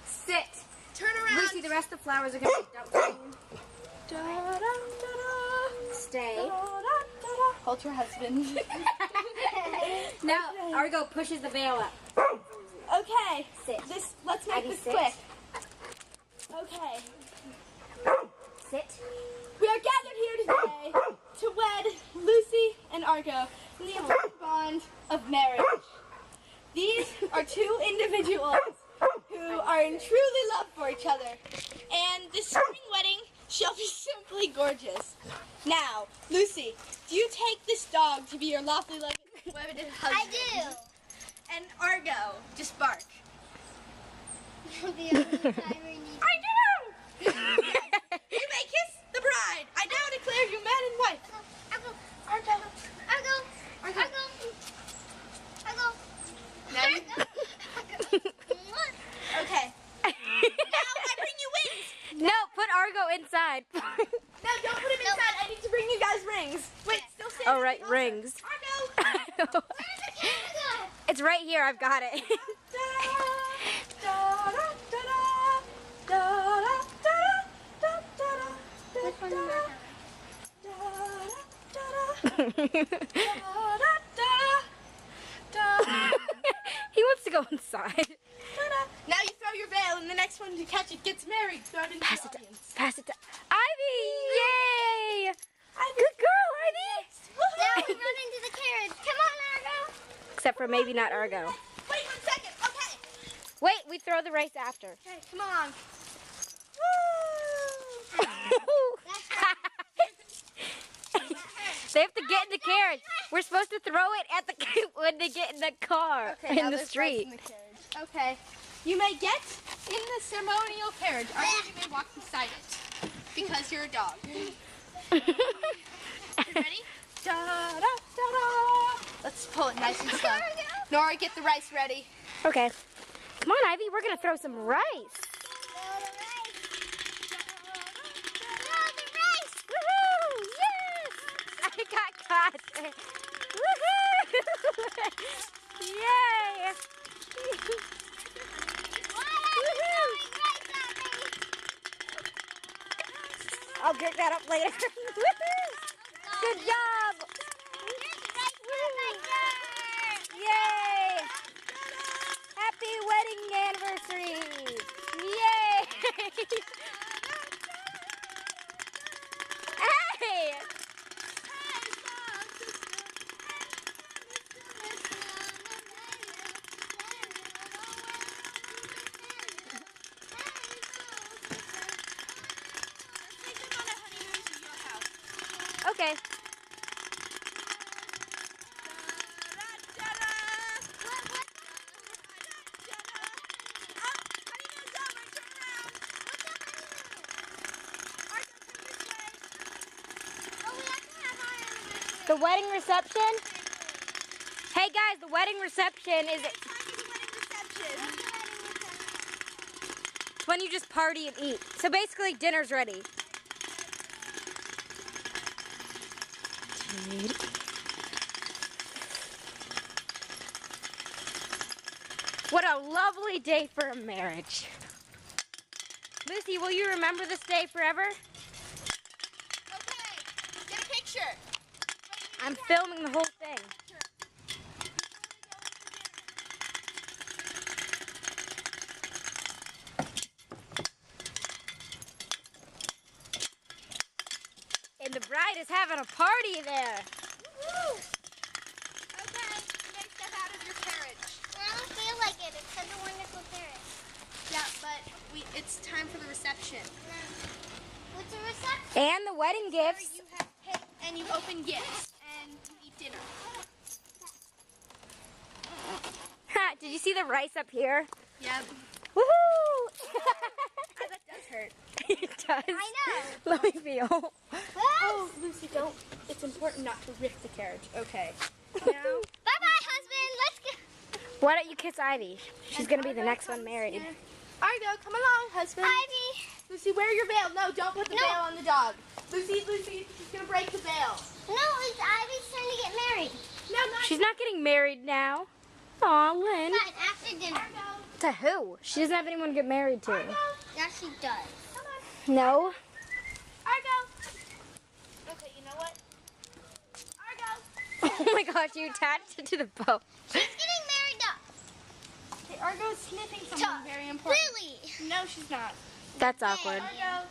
Sit. Turn around. Lucy, the rest of the flowers are going to be dumped. Stay. Hold your husband. Now, Argo pushes the veil up. Okay. Sit. Let's make Ivy, this sit. quick. Okay. Sit. We are gathered here today to wed Lucy and Argo in the important bond of marriage. These are two individuals who are in truly love for each other, and this spring wedding shall be simply gorgeous. Now, Lucy, do you take this dog to be your lawfully wedded husband? I do. And Argo, just bark. The only time we need I do! Yes, you may kiss the bride. I now declare you man and wife. Argo. Argo. Argo. Argo. Argo. Argo. Now you... Okay. Now I bring you wings. No, put Argo inside. No, don't put him inside. I need to bring you guys rings. Wait, still standing. Oh, right, rings. Argo. Where's the camera It's right here. I've got it. go? Which one am He wants to go inside. Now you throw your veil, and the next one to catch it gets married. Throw it into the audience. Pass it to Ivy. Yay! Ivy. Good girl, Ivy. Now we run into the carriage. Come on, Argo. Except for maybe not Argo. Wait 1 second. Okay. Wait, we throw the rice after. Okay, come on. They have to get in the carriage. We're supposed to throw it at the when they get in the car Okay, now in the there's street. rice in the carriage. Okay. You may get in the ceremonial carriage, or you may walk beside it, because you're a dog. You ready? Da, da, da, da. Let's pull it nice and slow. Nora, get the rice ready. Okay. Come on, Ivy. We're gonna throw some rice. Woohoo! Yes! I got caught. Woohoo! Yay! I'll pick that up later. Woohoo! Good job! Yay! Happy wedding anniversary! Yay! Hey! Okay. The wedding reception? Hey guys, the wedding reception is when you just party and eat. So basically dinner's ready. What a lovely day for a marriage. Lucy, will you remember this day forever? Okay, get a picture. I'm filming the whole thing. And the bride is having a party there. Woo! Okay, you may step out of your carriage. I don't feel like it. It's such a wonderful carriage. Yeah, but it's time for the reception. What's a reception? And the wedding gifts. You have cake and you open gifts and you eat dinner. Ha, did you see the rice up here? Yeah, Woohoo! that does hurt. It does. I know. Let me feel. Oh, Lucy, don't. It's important not to rip the carriage. Okay. Now, Bye-bye, husband. Let's go. Why don't you kiss Ivy? She's gonna be the next one married. Argo, come along, husband. Ivy. Lucy, wear your veil. No, don't put the No. veil on the dog. Lucy, she's gonna break the veil. No, it's Ivy's trying to get married. No, not She's not getting married now. Aw, Lynn. Fine, after dinner. Argo. To who? She doesn't have anyone to get married to. Argo, Yeah, she does. come on. No? Argo. Okay, you know what? Argo. Oh my gosh, you attached it to the bow. She's getting married up. Okay, Argo's sniffing something very important. Lily. No, she's not. That's awkward. Argo.